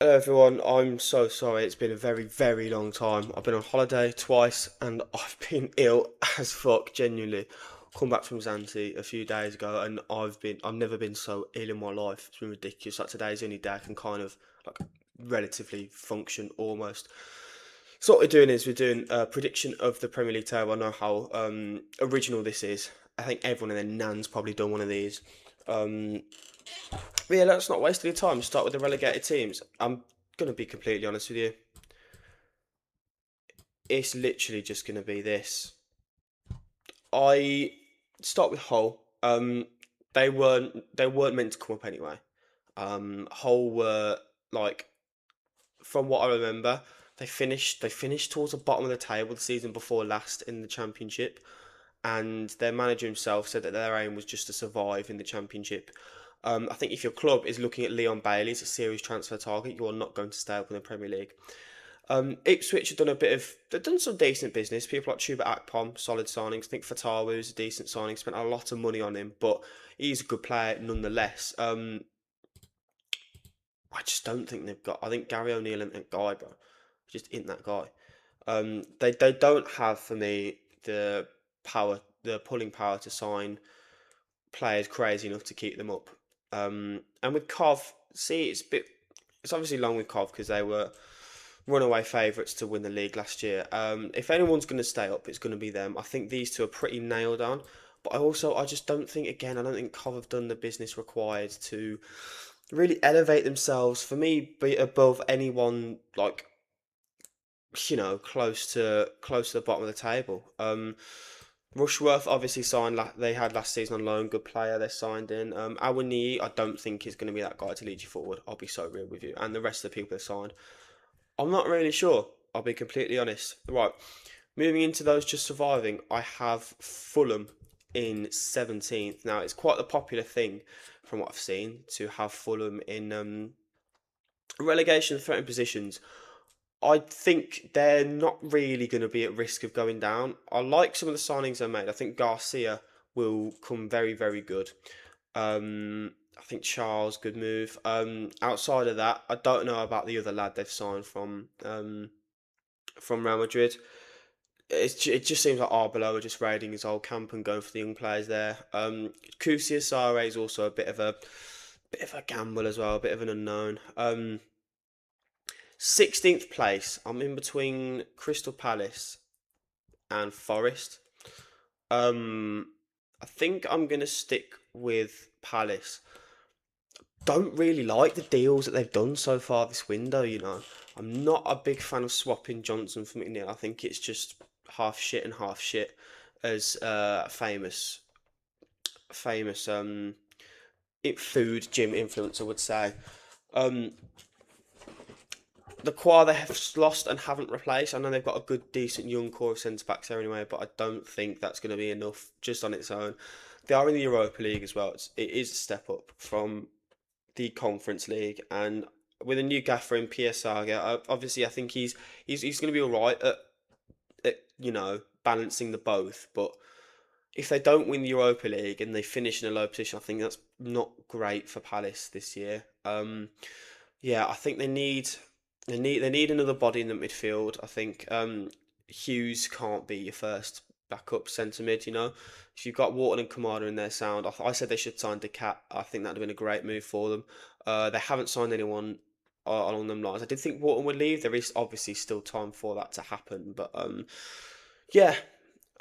Hello everyone, I'm so sorry. It's been a very, very long time. I've been on holiday twice and I've been ill as fuck, genuinely. Come back from Zanzi a few days ago and I've never been so ill in my life. It's been ridiculous. Like today's the only day I can kind of like relatively function almost. So what we're doing is we're doing a prediction of the Premier League table. I know how original this is. I think everyone in their nan's probably done one of these. Um, but yeah, let's not waste any time. Start with the relegated teams. I'm gonna be completely honest with you. It's literally just gonna be this. I start with Hull. They weren't meant to come up anyway. Hull were like, from what I remember, they finished towards the bottom of the table the season before last in the Championship, and their manager himself said that their aim was just to survive in the Championship. I think if your club is looking at Leon Bailey as a serious transfer target, you are not going to stay up in the Premier League. Ipswich have done a bit of. They've done some decent business. People like Chuba Akpom, solid signings. I think Fatawu is a decent signing. Spent a lot of money on him, but he's a good player nonetheless. I just don't think they've got. I think Gary O'Neill and Guyber just isn't that guy. They don't have for me the pulling power to sign players crazy enough to keep them up. And with Cov, see, it's obviously long with Cov because they were runaway favourites to win the league last year. If anyone's going to stay up, it's going to be them. I think these two are pretty nailed on. But I just don't think, again, I don't think Cov have done the business required to really elevate themselves. For me, be above anyone like close to the bottom of the table. Rushworth obviously signed. They had last season on loan, good player. They signed in. Awoniyi, I don't think is going to be that guy to lead you forward. I'll be so real with you. And the rest of the people they signed, I'm not really sure. I'll be completely honest. Right, moving into those just surviving, I have Fulham in 17th. Now it's quite a popular thing, from what I've seen, to have Fulham in relegation threatening positions. I think they're not really going to be at risk of going down. I like some of the signings they made. I think Garcia will come very, very good. I think Charles, good move. Outside of that, I don't know about the other lad they've signed from Real Madrid. It just seems like Arbeloa are just raiding his old camp and going for the young players there. Kusia Sare is also a bit of a gamble as well, a bit of an unknown. 16th place. I'm in between Crystal Palace and Forest. Um, I think I'm gonna stick with Palace. Don't really like the deals that they've done so far this window. I'm not a big fan of swapping Johnson for McNeil. I think it's just half shit and half shit, as famous food gym influencer would say. Um, the core they have lost and haven't replaced. I know they've got a good, decent young core of centre backs there anyway, but I don't think that's going to be enough just on its own. They are in the Europa League as well. It is a step up from the Conference League, and with a new gaffer in Pierre Saga, obviously I think he's going to be all right at balancing the both. But if they don't win the Europa League and they finish in a low position, I think that's not great for Palace this year. Yeah, I think they need another body in the midfield. I think Hughes can't be your first backup centre mid. If you've got Wharton and Kamada in their sound, I said they should sign Decat. I think that'd have been a great move for them. They haven't signed anyone along them lines. I did think Wharton would leave. There is obviously still time for that to happen, but yeah,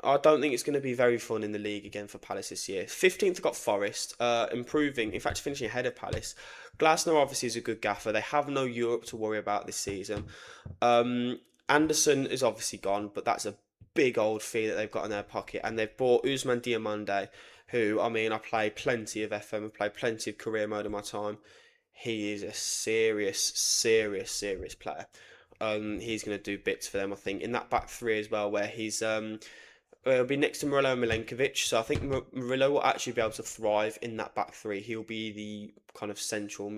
I don't think it's going to be very fun in the league again for Palace this year. 15th got Forest, improving, in fact, finishing ahead of Palace. Glasner obviously is a good gaffer. They have no Europe to worry about this season. Anderson is obviously gone, but that's a big old fee that they've got in their pocket. And they've bought Usman Diomande, who, I mean, I play plenty of FM, I play plenty of career mode in my time. He is a serious, serious, serious player. He's going to do bits for them, I think, in that back three as well, where it'll be next to Murillo and Milenkovic. So I think Murillo will actually be able to thrive in that back three. He'll be the kind of central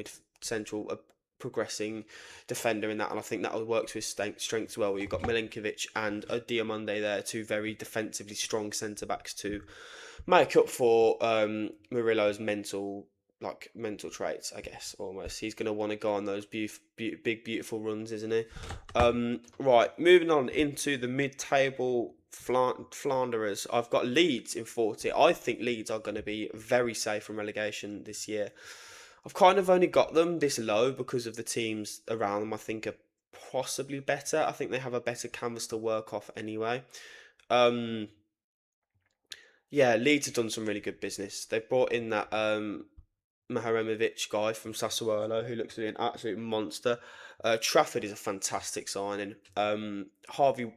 progressing defender in that, and I think that will work to his strengths well. Where you've got Milenkovic and Diomande there, two very defensively strong centre backs to make up for Murillo's mental like mental traits, I guess. Almost, he's going to want to go on those big, beautiful runs, isn't he? Right, moving on into the mid-table Flanderers. I've got Leeds in 40. I think Leeds are going to be very safe from relegation this year. I've kind of only got them this low because of the teams around them. I think are possibly better. I think they have a better canvas to work off anyway. Um, yeah, Leeds have done some really good business. They've brought in that Maharemovic guy from Sassuolo, who looks like an absolute monster. Trafford is a fantastic signing. Harvey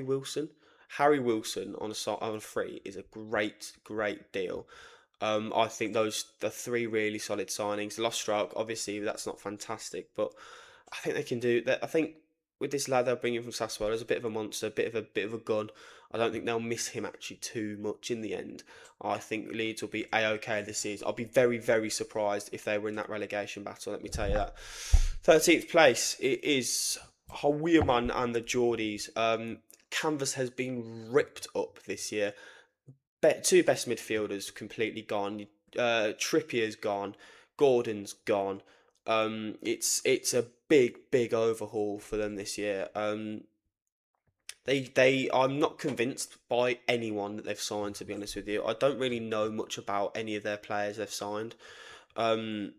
Wilson, Harry Wilson on a free is a great deal. I think those the three really solid signings. Lost Stroke, obviously, that's not fantastic, but I think they can do that. I think with this lad they're bringing from Sassuolo, there's a bit of a monster, a bit of a gun. I don't think they'll miss him actually too much in the end. I think Leeds will be a-okay this season. I'll be very surprised if they were in that relegation battle. Let me tell you that. 13th place it is Hawierman and the Geordies. Canvas has been ripped up this year. Two best midfielders completely gone. Trippier's gone. Gordon's gone. It's a big overhaul for them this year. I'm not convinced by anyone that they've signed. To be honest with you, I don't really know much about any of their players they've signed. Um,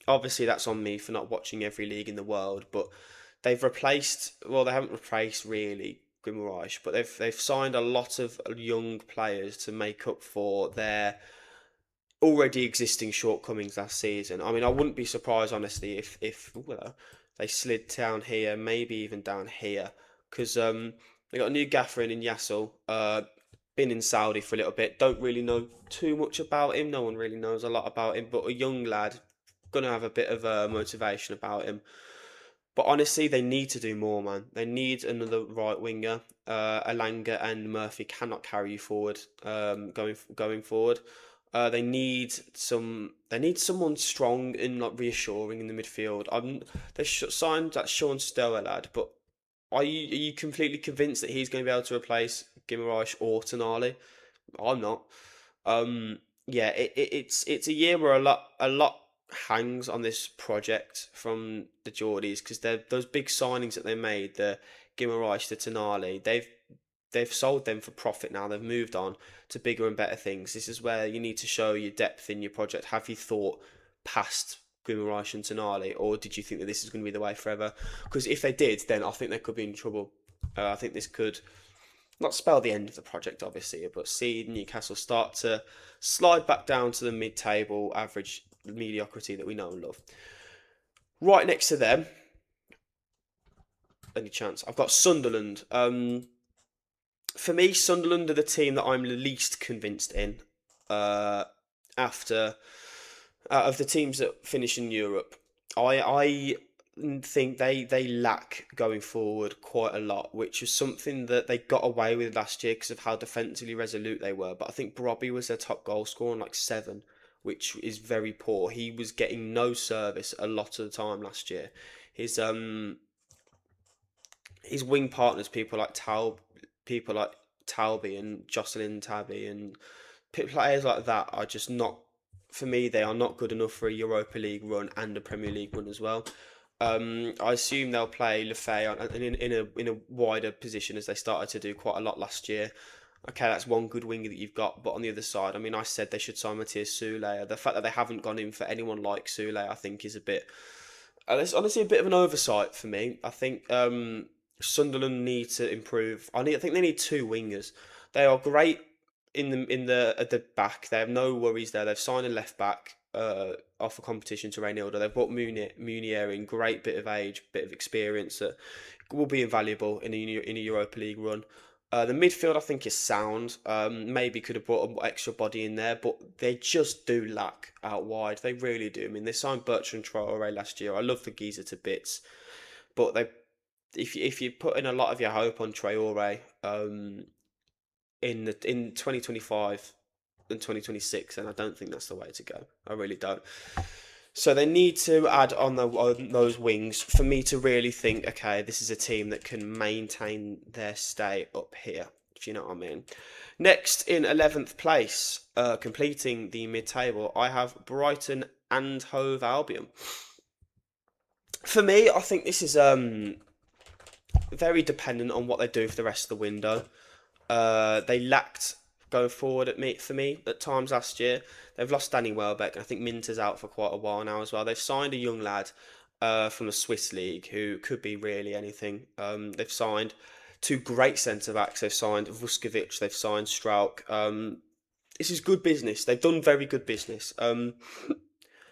Obviously that's on me for not watching every league in the world, but they've replaced. Well, they haven't replaced really Guimaraes, but they've signed a lot of young players to make up for their already existing shortcomings last season. I mean, I wouldn't be surprised honestly if well, they slid down here, maybe even down here, because they got a new gaffer in Yassel. Been in Saudi for a little bit. Don't really know too much about him. No one really knows a lot about him, but a young lad, gonna have a bit of a motivation about him. But honestly, they need to do more, man. They need another right winger. Alanga and Murphy cannot carry you forward. Going forward, they need some. They need someone strong and like reassuring in the midfield. They signed that Sean Stower lad, but are you completely convinced that he's going to be able to replace Guimaraes or Tonali? I'm not. Yeah, it's a year where a lot hangs on this project from the Geordies because they're those big signings that they made, the Guimaraes to Tonali, they've sold them for profit now. They've moved on to bigger and better things. This is where you need to show your depth in your project. Have you thought past Guimaraes and Tonali, or did you think that this is going to be the way forever? Because if they did, then I think they could be in trouble. I think this could not spell the end of the project, obviously, but see Newcastle start to slide back down to the mid-table average mediocrity that we know and love. Right next to them, any chance? I've got Sunderland. For me, Sunderland are the team that I'm least convinced in. After out of the teams that finish in Europe, I think they lack going forward quite a lot, which was something that they got away with last year because of how defensively resolute they were. But I think Robbie was their top goal scorer, like 7, which is very poor. He was getting no service a lot of the time last year. His his wing partners, people like Talby and Jocelyn Tabby and players like that are just not. For me, they are not good enough for a Europa League run and a Premier League run as well. I assume they'll play Lefay in a wider position as they started to do quite a lot last year. Okay, that's one good winger that you've got, but on the other side, I mean, I said they should sign Matthias Sule. The fact that they haven't gone in for anyone like Sule, I think, is a bit. It's honestly a bit of an oversight for me. I think Sunderland need to improve. I think they need two wingers. They are great in the at the back. They have no worries there. They've signed a left back off a competition to Reynolds. They've brought Munier in, great bit of age, bit of experience that will be invaluable in a Europa League run. The midfield I think is sound. Maybe could have brought an extra body in there, but they just do lack out wide. They really do. I mean, they signed Bertrand Traore last year. I love the geezer to bits, but if you put in a lot of your hope on Traore, in 2025 and 2026, and I don't think that's the way to go. I really don't. So they need to add on those wings for me to really think, okay, this is a team that can maintain their stay up here if you know what I mean. Next, in 11th place, completing the mid-table, I have Brighton and Hove Albion. For me, I think this is very dependent on what they do for the rest of the window. They lacked going forward for me at times last year. They've lost Danny Welbeck, and I think Minter's out for quite a while now as well. They've signed a young lad from the Swiss league who could be really anything. They've signed two great centre backs. They've signed Vuskovic. They've signed Strauch. This is good business. They've done very good business.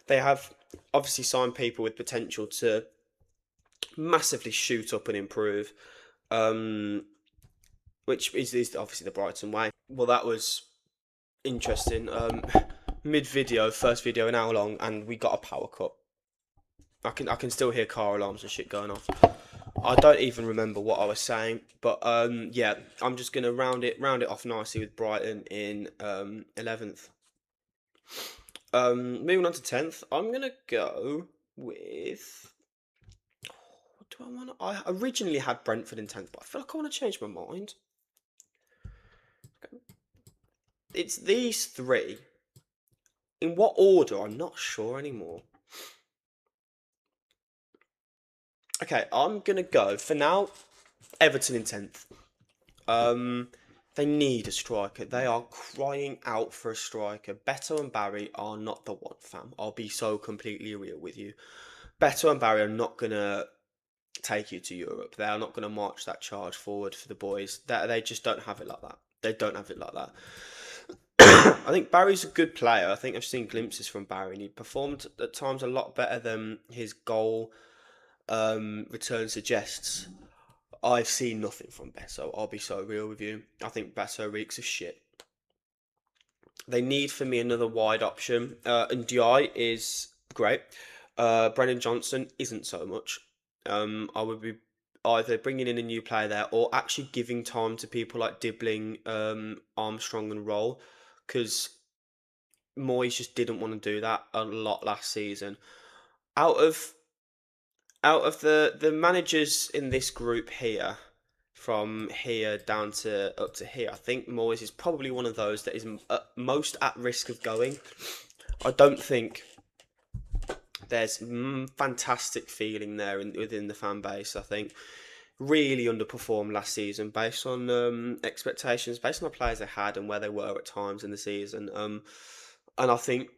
They have obviously signed people with potential to massively shoot up and improve. Which is obviously the Brighton way. Well, that was interesting. Mid video, first video an hour long, and we got a power cut. I can still hear car alarms and shit going off. I don't even remember what I was saying, but yeah, I'm just gonna round it off nicely with Brighton in 11th. Moving on to 10th, I'm gonna go with. What do I want? I originally had Brentford in 10th, but I feel like I want to change my mind. It's these three. In what order? I'm not sure anymore. Okay, I'm gonna go for now. Everton in 10th. They need a striker. They are crying out for a striker. Beto and Barry are not the one, fam. I'll be so completely real with you. Beto and Barry are not gonna take you to Europe. They are not gonna march that charge forward for the boys. They just don't have it like that. They don't have it like that. I think Barry's a good player. I think I've seen glimpses from Barry, and he performed at times a lot better than his goal return suggests. I've seen nothing from Beto. I'll be so real with you. I think Beto reeks of shit. They need for me another wide option, and Di is great. Brennan Johnson isn't so much. I would be either bringing in a new player there or actually giving time to people like Dibbling, Armstrong, and Roll, because Moyes just didn't want to do that a lot last season. Out of the managers in this group here, from here down to up to here, I think Moyes is probably one of those that is most at risk of going. I don't think there's fantastic feeling there within the fan base. I think really underperformed last season based on expectations, based on the players they had and where they were at times in the season. And I think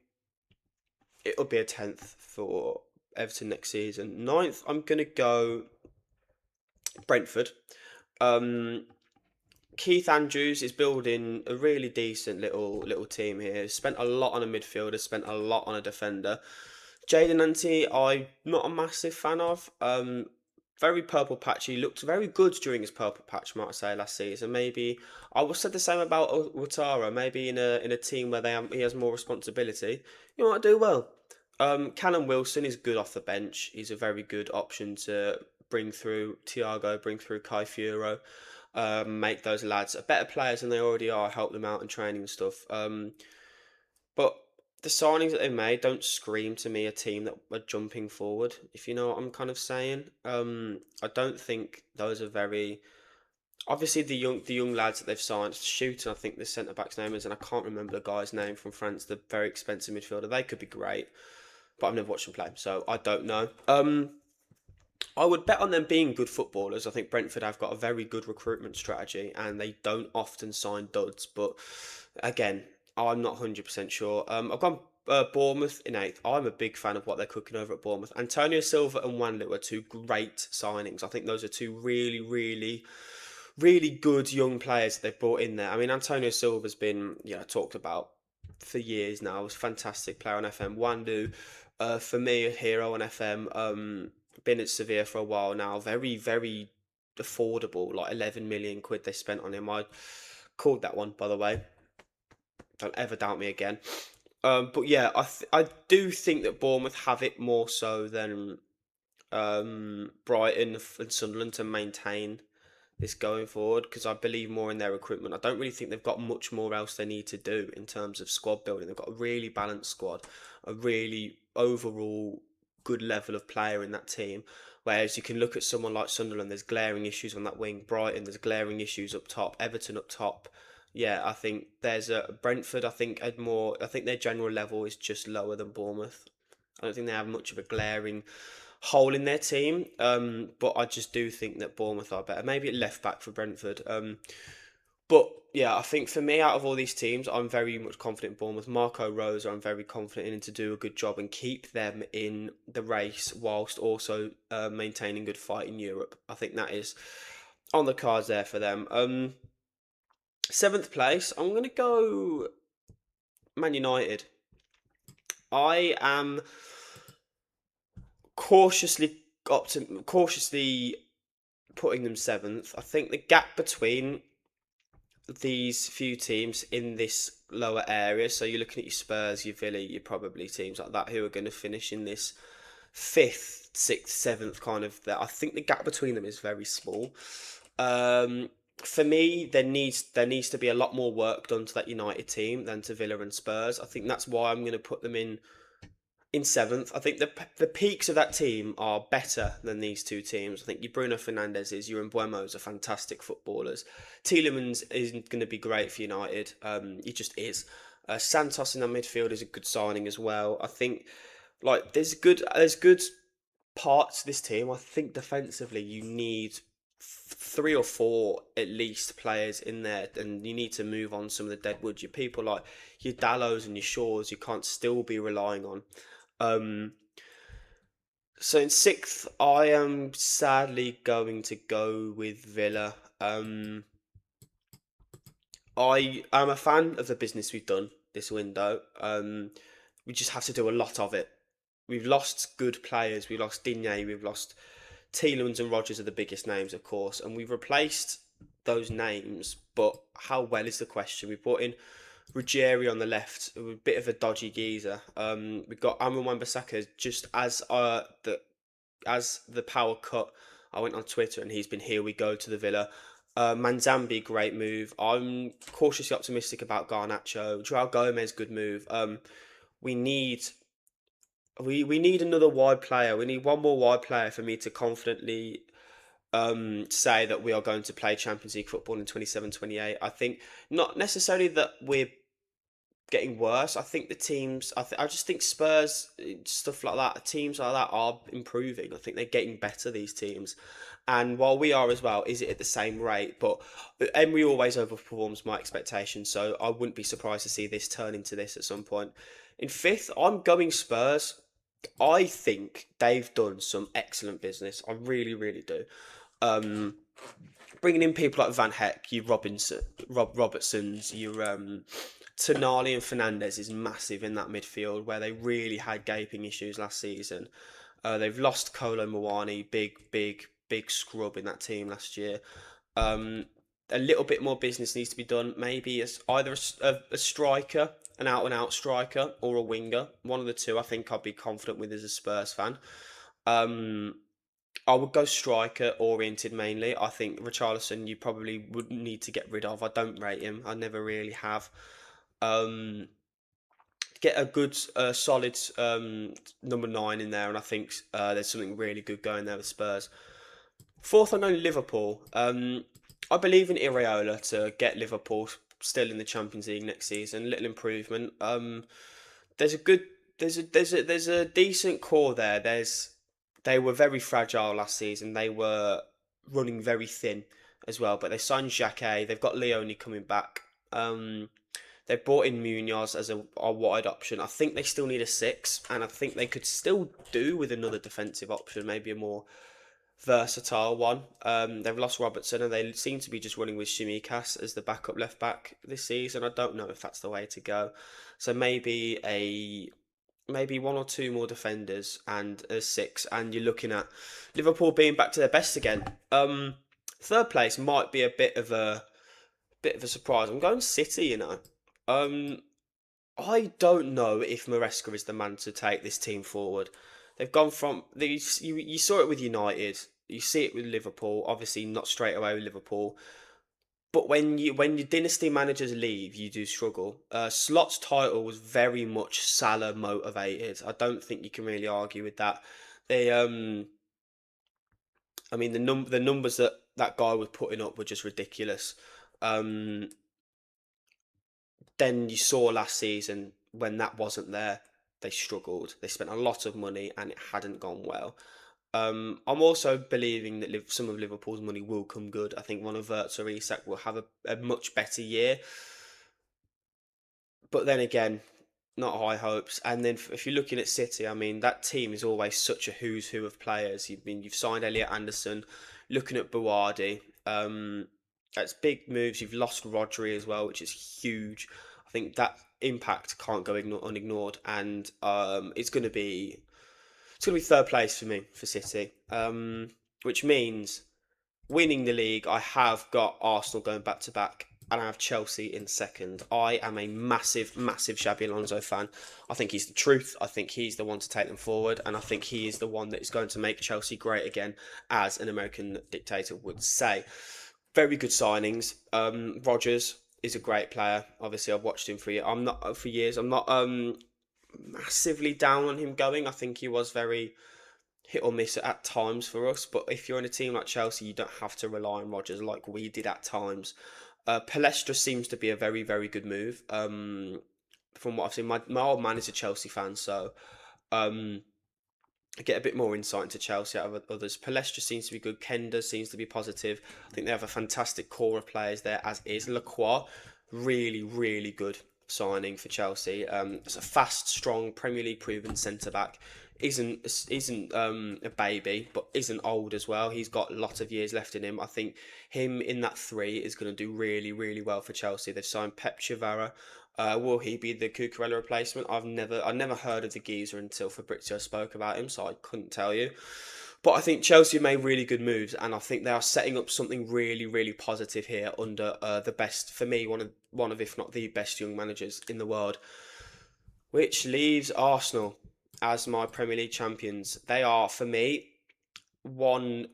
it'll be a 10th for Everton next season. 9th, I'm going to go Brentford. Keith Andrews is building a really decent little team here. Spent a lot on a midfielder, spent a lot on a defender. Jadon Ante, I'm not a massive fan of. Very purple patchy. Looked very good during his purple patch, might I say, last season. Maybe I would say the same about Ouattara. Maybe in a team where he has more responsibility, you might do well. Callum Wilson is good off the bench. He's a very good option to bring through Thiago, bring through Kai Fiero, make those lads better players than they already are, help them out in training and stuff. But the signings that they've made don't scream to me a team that are jumping forward, if you know what I'm kind of saying. I don't think those are very. Obviously, the young lads that they've signed, Shooting, I think the centre back's name is, and I can't remember the guy's name from France, the very expensive midfielder. They could be great, but I've never watched them play, so I don't know. I would bet on them being good footballers. I think Brentford have got a very good recruitment strategy, and they don't often sign duds. But again, I'm not 100% sure. I've gone Bournemouth in 8th. I'm a big fan of what they're cooking over at Bournemouth. Antonio Silva and Wanlu are two great signings. I think those are two really, really, really good young players that they've brought in there. I mean, Antonio Silva's been talked about for years now. He was a fantastic player on FM. Wanlu, for me, a hero on FM. Been at Sevilla for a while now. Very, very affordable. Like 11 million quid they spent on him. I called that one, by the way. Don't ever doubt me again. But yeah, I do think that Bournemouth have it more so than Brighton and Sunderland to maintain this going forward, because I believe more in their recruitment. I don't really think they've got much more else they need to do in terms of squad building. They've got a really balanced squad, a really overall good level of player in that team. Whereas you can look at someone like Sunderland, there's glaring issues on that wing. Brighton, there's glaring issues up top. Everton up top. Yeah, I think there's a Brentford. I think had more. I think their general level is just lower than Bournemouth. I don't think they have much of a glaring hole in their team. But I just do think that Bournemouth are better. Maybe at left back for Brentford. But yeah, I think for me, out of all these teams, I'm very much confident in Bournemouth. Marco Rose, I'm very confident in to do a good job and keep them in the race whilst also maintaining good fight in Europe. I think that is on the cards there for them. Seventh place, I'm going to go Man United. I am cautiously putting them seventh. I think the gap between these few teams in this lower area. So you're looking at your Spurs, your Villa, your probably teams like that who are going to finish in this fifth, sixth, seventh kind of. There, I think the gap between them is very small. For me, there needs to be a lot more work done to that United team than to Villa and Spurs. I think that's why I'm going to put them in seventh. I think the peaks of that team are better than these two teams. I think your Bruno Fernandes's, your Mbuemo's are fantastic footballers. Tielemans isn't going to be great for United. He just is. Santos in that midfield is a good signing as well. I think like there's good parts to this team. I think defensively you need three or four at least players in there, and you need to move on some of the deadwood. Your people like your Dallows and your Shaws, you can't still be relying on. Um, so in sixth, I am sadly going to go with Villa. I am a fan of the business we've done this window. We just have to do a lot of it. We've lost good players. We lost Digne. We've lost Tielemans and Rogers are the biggest names, of course, and we've replaced those names. But how well is the question? We brought in Ruggieri on the left, a bit of a dodgy geezer. We've got Amran Wan-Bissaka just as the power cut. I went on Twitter and he's been here we go to the Villa. Manzambi, great move. I'm cautiously optimistic about Garnacho. Joao Gomez, good move. We need we need another wide player. We need one more wide player for me to confidently say that we are going to play Champions League football in 27-28. I think not necessarily that we're getting worse. I think the teams. I just think Spurs stuff like that. Teams like that are improving. I think they're getting better. These teams, and while we are as well, is it at the same rate? But Emery always overperforms my expectations, so I wouldn't be surprised to see this turn into this at some point. In fifth, I'm going Spurs. I think they've done some excellent business. I really, really do. Um, Bringing in people like Van Heck, your Robertsons, your Tonali and Fernandez is massive in that midfield where they really had gaping issues last season. They've lost Kolo Muani, big scrub in that team last year. Um, a little bit more business needs to be done. Maybe as either a striker, an out and out striker, or a winger. One of the two, I think I'd be confident with as a Spurs fan. Um, I would go striker oriented mainly. I think Richarlison you probably would need to get rid of. I don't rate him. I never really have. Um, get a good, solid number nine in there, and I think there's something really good going there with Spurs. Fourth, I know Liverpool. I believe in Iraola to get Liverpool still in the Champions League next season. Little improvement. There's a good, there's a decent core there. They were very fragile last season. They were running very thin as well. But they signed Xhaka. They've got Leone coming back. They brought in Munoz as a wide option. I think they still need a six, and I think they could still do with another defensive option, maybe a more versatile one. They've lost Robertson, and they seem to be just running with Shimikas as the backup left back this season. I don't know if that's the way to go. So maybe one or two more defenders and a six, and you're looking at Liverpool being back to their best again. Third place might be a bit of a surprise. I'm going City, you know. Um, I don't know if Maresca is the man to take this team forward. They've gone from these. You saw it with United. You see it with Liverpool. Obviously, not straight away with Liverpool. But when your dynasty managers leave, you do struggle. Slot's title was very much Salah motivated. I don't think you can really argue with that. They I mean, the numbers that that guy was putting up were just ridiculous. Um, then you saw last season when that wasn't there, they struggled. They spent a lot of money and it hadn't gone well. I'm also believing that some of Liverpool's money will come good. I think one of Wirtz or Isak will have a much better year. But then again, not high hopes. And then if you're looking at City, I mean that team is always such a who's who of players. You've signed Elliot Anderson, looking at Buwardi. That's big moves. You've lost Rodri as well, which is huge. I think that impact can't go unignored, and it's going to be third place for me for City, which means winning the league. I have got Arsenal going back to back, and I have Chelsea in second. I am a massive, massive Xabi Alonso fan. I think he's the truth. I think he's the one to take them forward, and I think he is the one that is going to make Chelsea great again, as an American dictator would say. Very good signings. Rogers is a great player. Obviously, I've watched him for years. I'm not massively down on him going. I think he was very hit or miss at times for us. But if you're in a team like Chelsea, you don't have to rely on Rodgers like we did at times. Palestra seems to be a very, very good move. From what I've seen, my old man is a Chelsea fan, so um, get a bit more insight into Chelsea out of others. Palestra seems to be good. Kenda seems to be positive. I think they have a fantastic core of players there, as is Lacroix. Really, really good signing for Chelsea. It's a fast, strong Premier League proven centre back. Isn't a baby, but isn't old as well. He's got lots of years left in him. I think him in that three is going to do really, really well for Chelsea. They've signed Pep Chivara. Will he be the Cucurella replacement? I never heard of the geezer until Fabrizio spoke about him, so I couldn't tell you. But I think Chelsea made really good moves, and I think they are setting up something really, really positive here under the best, for me, one of if not the best young managers in the world. Which leaves Arsenal as my Premier League champions. They are, for me, one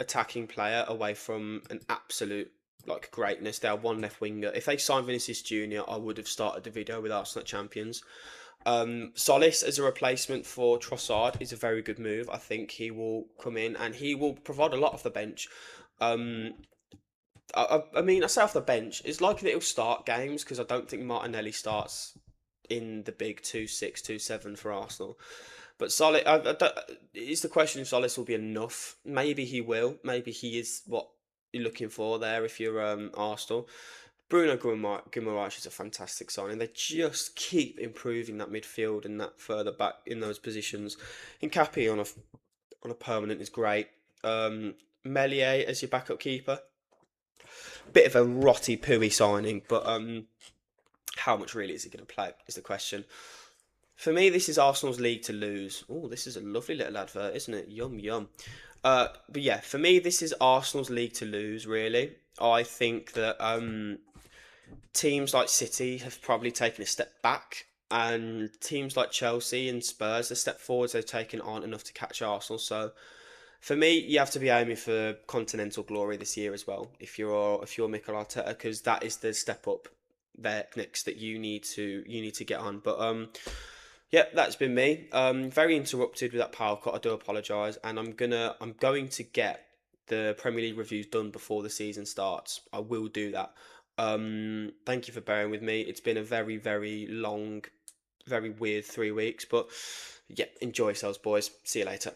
attacking player away from an absolute like greatness. They are one left winger. If they signed Vinicius Junior, I would have started the video with Arsenal champions. Solis as a replacement for Trossard is a very good move. I think he will come in and he will provide a lot off the bench. Um, I mean, I say off the bench. It's likely that he'll start games because I don't think Martinelli starts in the big 2-6, 2-7 for Arsenal. But Solis, it's the question if Solis will be enough. Maybe he will. Maybe he is what you're looking for there if you're Arsenal. Bruno Guimaraes is a fantastic signing. They just keep improving that midfield and that further back in those positions. Hincapié on a permanent is great. Melier as your backup keeper. Bit of a rotty pooey signing, but how much really is he going to play is the question. For me, this is Arsenal's league to lose. Oh, this is a lovely little advert, isn't it? Yum yum. But yeah, for me, this is Arsenal's league to lose. Really, I think that teams like City have probably taken a step back, and teams like Chelsea and Spurs, the step forwards they've taken aren't enough to catch Arsenal. So for me, you have to be aiming for continental glory this year as well. If you're Mikel Arteta, because that is the step up there next that you need to get on. But yeah, that's been me. Very interrupted with that power cut. I do apologise, and I'm going to get the Premier League reviews done before the season starts. I will do that. Thank you for bearing with me. It's been a very, very long, very weird 3 weeks, but yeah, enjoy yourselves, boys. See you later.